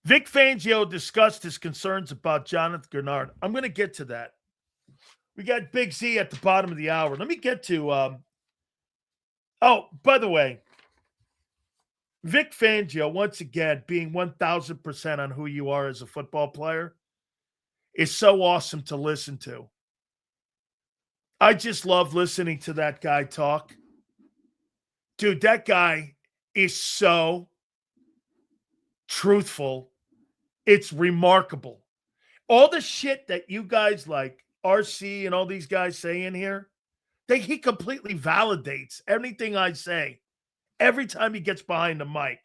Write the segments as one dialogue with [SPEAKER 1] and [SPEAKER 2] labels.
[SPEAKER 1] Vic Fangio discussed his concerns about Jonathan Greenard. I'm going to get to that. We got Big Z at the bottom of the hour. Let me get to. Oh, by the way, Vic Fangio, once again, being 1,000% on who you are as a football player, is so awesome to listen to. I just love listening to that guy talk. Dude, that guy is so truthful. It's remarkable. All the shit that you guys like, RC and all these guys say in here, he completely validates anything I say every time he gets behind the mic.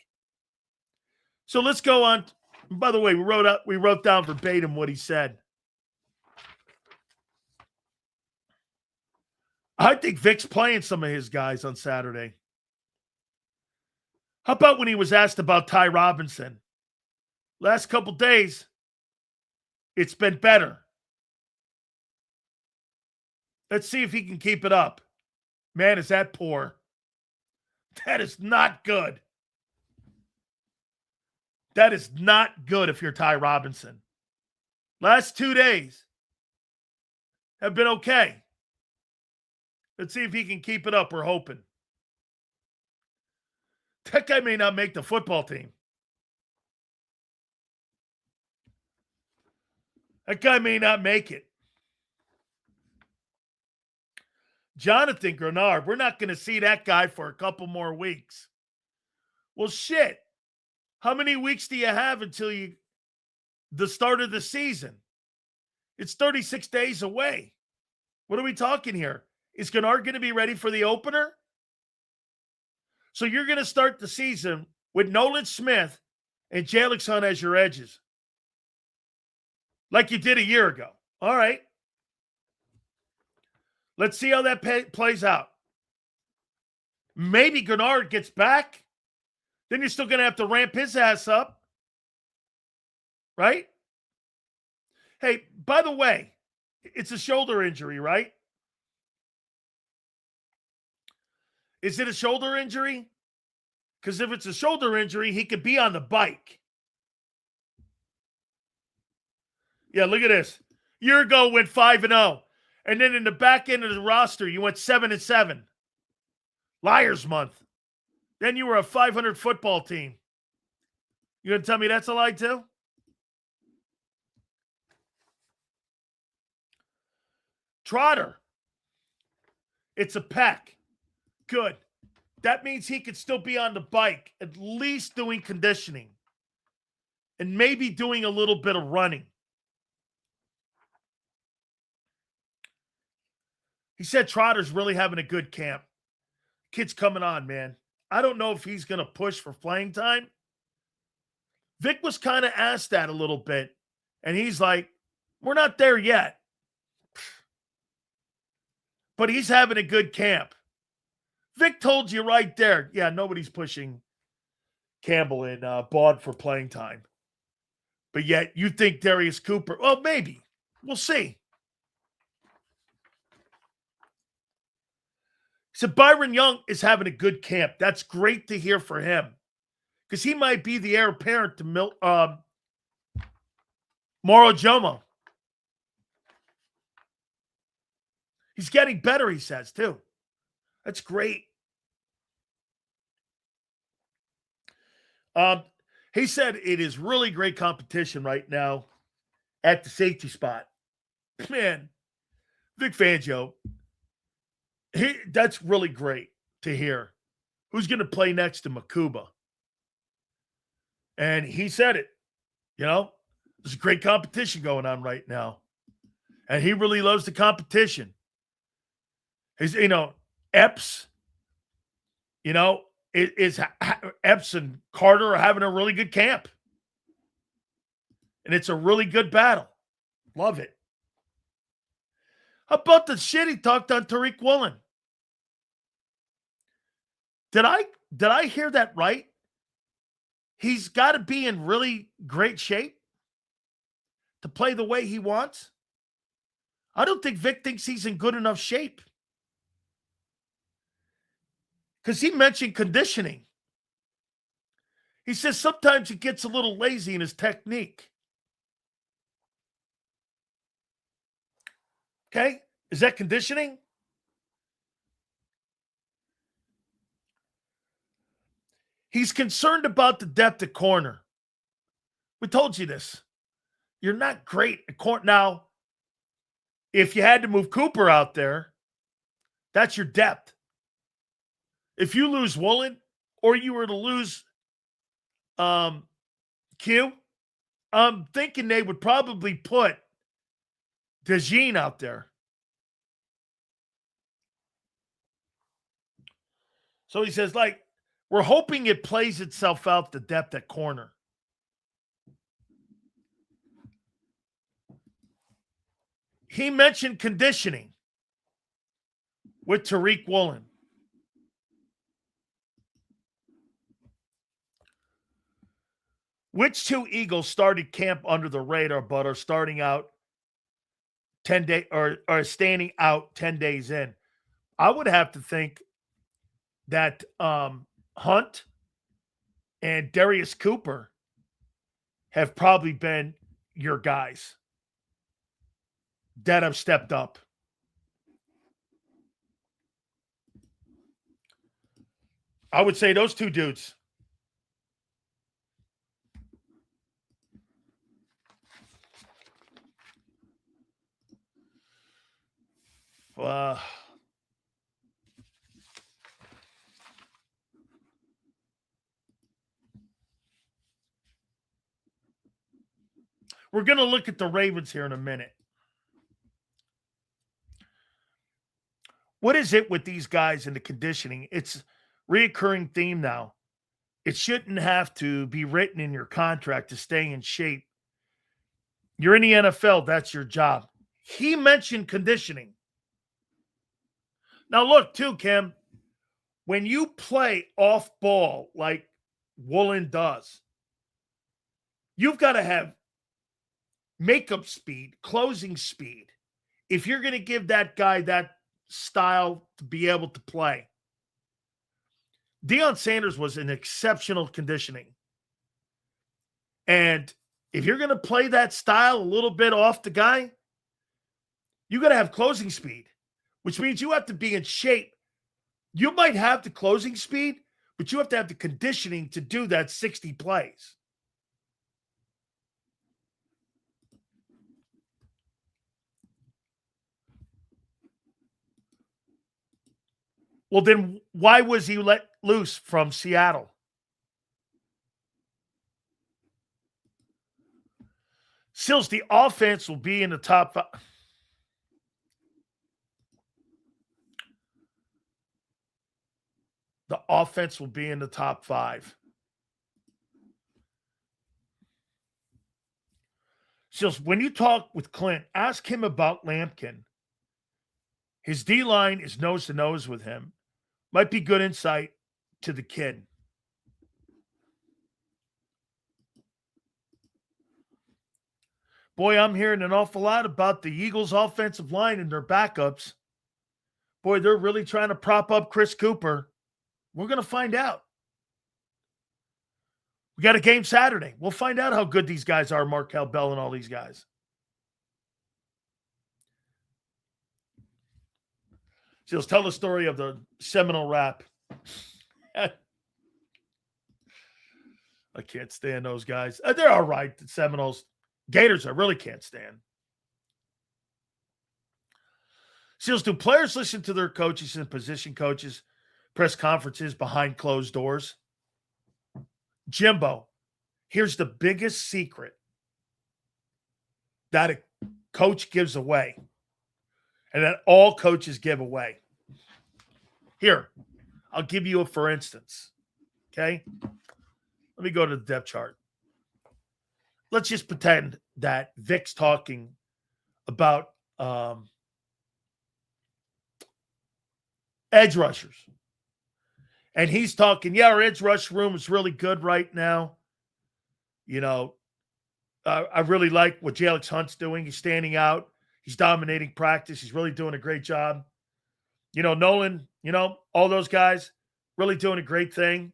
[SPEAKER 1] So let's go on. By the way, we wrote down verbatim what he said. I think Vic's playing some of his guys on Saturday. How about when he was asked about Ty Robinson? Last couple days, it's been better. Let's see if he can keep it up. Man, is that poor. That is not good. That is not good if you're Ty Robinson. Last 2 days have been okay. Let's see if he can keep it up. We're hoping. That guy may not make the football team. That guy may not make it. Jonathan Greenard, we're not going to see that guy for a couple more weeks. Well, shit. How many weeks do you have until the start of the season? It's 36 days away. What are we talking here? Is Greenard going to be ready for the opener? So you're going to start the season with Nolan Smith and Jalix Hunt as your edges. Like you did a year ago. All right. Let's see how that plays out. Maybe Greenard gets back. Then you're still going to have to ramp his ass up. Right? Hey, by the way, it's a shoulder injury, right? Is it a shoulder injury? Because if it's a shoulder injury, he could be on the bike. Yeah, look at this. Year ago, went 5-0. And then in the back end of the roster, you went 7-7. Liars month. Then you were a 500 football team. You going to tell me that's a lie too? Trotter. It's a peck. Good. That means he could still be on the bike, at least doing conditioning. And maybe doing a little bit of running. He said Trotter's really having a good camp. Kid's coming on, man. I don't know if he's going to push for playing time. Vic was kind of asked that a little bit. And he's like, we're not there yet. But he's having a good camp. Vic told you right there. Yeah, nobody's pushing Campbell and Baud for playing time. But yet you think Darius Cooper. Well, maybe. We'll see. So Byron Young is having a good camp. That's great to hear for him. Because he might be the heir apparent to Moro Jomo. He's getting better, he says, too. That's great. He said it is really great competition right now at the safety spot. Man, Vic Fangio, that's really great to hear. Who's going to play next to Makuba? And he said it. You know, there's a great competition going on right now. And he really loves the competition. Epps, Epps and Carter are having a really good camp. And it's a really good battle. Love it. How about the shit he talked on Riq Woolen? Did I hear that right? He's got to be in really great shape to play the way he wants. I don't think Vic thinks he's in good enough shape. Because he mentioned conditioning. He says sometimes he gets a little lazy in his technique. Okay? Is that conditioning? He's concerned about the depth at corner. We told you this. You're not great at corner. Now, if you had to move Cooper out there, that's your depth. If you lose Woolen or you were to lose Q, I'm thinking they would probably put DeJean out there. So he says, like, we're hoping it plays itself out, the depth at corner. He mentioned conditioning with Riq Woolen. Which two Eagles started camp under the radar but are starting out 10 days or are standing out 10 days in? I would have to think that Hunt and Darius Cooper have probably been your guys that have stepped up. I would say those two dudes. We're going to look at the Ravens here in a minute. What is it with these guys in the conditioning? It's a reoccurring theme now. It shouldn't have to be written in your contract to stay in shape. You're in the NFL, that's your job. He mentioned conditioning. Now look, too, Kim, when you play off ball like Woolen does, you've got to have makeup speed, closing speed. If you're going to give that guy that style to be able to play. Deion Sanders was an exceptional conditioning. And if you're going to play that style a little bit off the guy, you got to have closing speed, which means you have to be in shape. You might have the closing speed, but you have to have the conditioning to do that 60 plays. Well, then why was he let loose from Seattle? Sills, the offense will be in the top five. The offense will be in the top five. Sills, when you talk with Clint, ask him about Lampkin. His D-line is nose to nose with him. Might be good insight to the kid. Boy, I'm hearing an awful lot about the Eagles' offensive line and their backups. Boy, they're really trying to prop up Chris Cooper. We're going to find out. We got a game Saturday. We'll find out how good these guys are, Markel Bell and all these guys. So let's tell the story of the Seminole rap. I can't stand those guys. They're all right, the Seminoles. Gators, I really can't stand. Seals, do players listen to their coaches and position coaches, press conferences behind closed doors? Jimbo, here's the biggest secret that a coach gives away and that all coaches give away. Here, I'll give you a for instance. Okay? Let me go to the depth chart. Let's just pretend that Vic's talking about edge rushers. And he's talking, yeah, our edge rush room is really good right now. You know, I really like what Jalix Hunt's doing. He's standing out. He's dominating practice. He's really doing a great job. You know, Nolan, you know, all those guys really doing a great thing.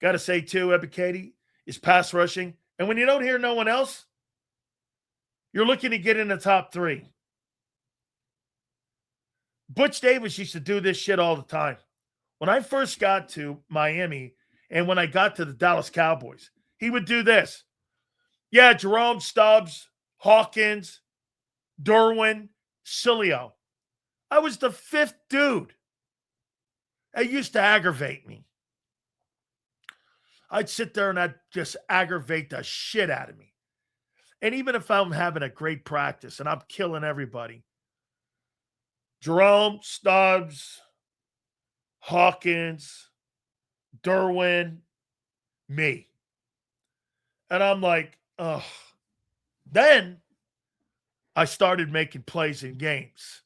[SPEAKER 1] Got to say, too, Ebikadi, is pass rushing. And when you don't hear no one else, you're looking to get in the top 3. Butch Davis used to do this shit all the time. When I first got to Miami and when I got to the Dallas Cowboys, he would do this. Yeah, Jerome, Stubbs, Hawkins, Derwin, Sileo. I was the 5th dude. It used to aggravate me. I'd sit there and I'd just aggravate the shit out of me. And even if I'm having a great practice and I'm killing everybody, Jerome, Stubbs, Hawkins, Derwin, me. And I'm like, ugh. Then I started making plays in games.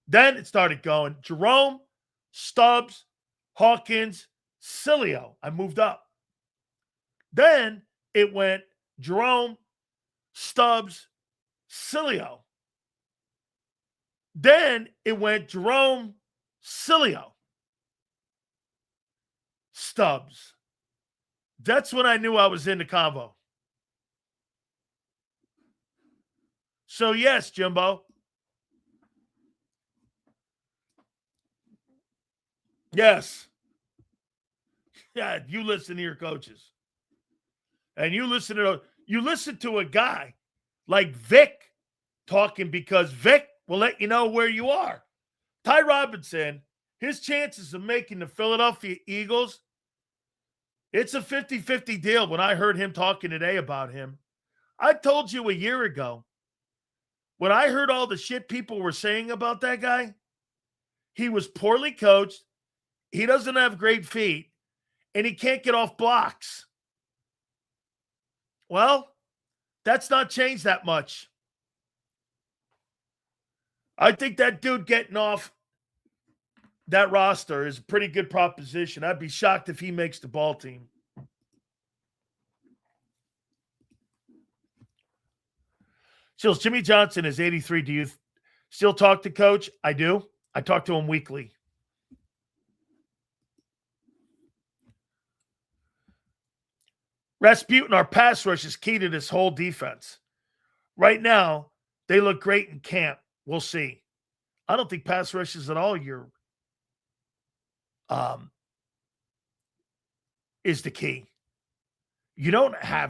[SPEAKER 1] Then it started going Jerome, Stubbs, Hawkins, Sileo. I moved up. Then it went Jerome, Stubbs, Sileo. Then it went Jerome, Sileo, Stubbs. That's when I knew I was in the combo. So yes, Jimbo. Yes. Yeah, you listen to your coaches. And you listen to a guy like Vic talking because Vic will let you know where you are. Ty Robinson, his chances of making the Philadelphia Eagles, it's a 50-50 deal when I heard him talking today about him. I told you a year ago, when I heard all the shit people were saying about that guy, he was poorly coached, he doesn't have great feet, and he can't get off blocks. Well, that's not changed that much. I think that dude getting off that roster is a pretty good proposition. I'd be shocked if he makes the ball team. Still, Jimmy Johnson is 83. Do you still talk to Coach? I do. I talk to him weekly. Rasputin, our pass rush is key to this whole defense. Right now, they look great in camp. We'll see. I don't think pass rush is at all is the key. You don't have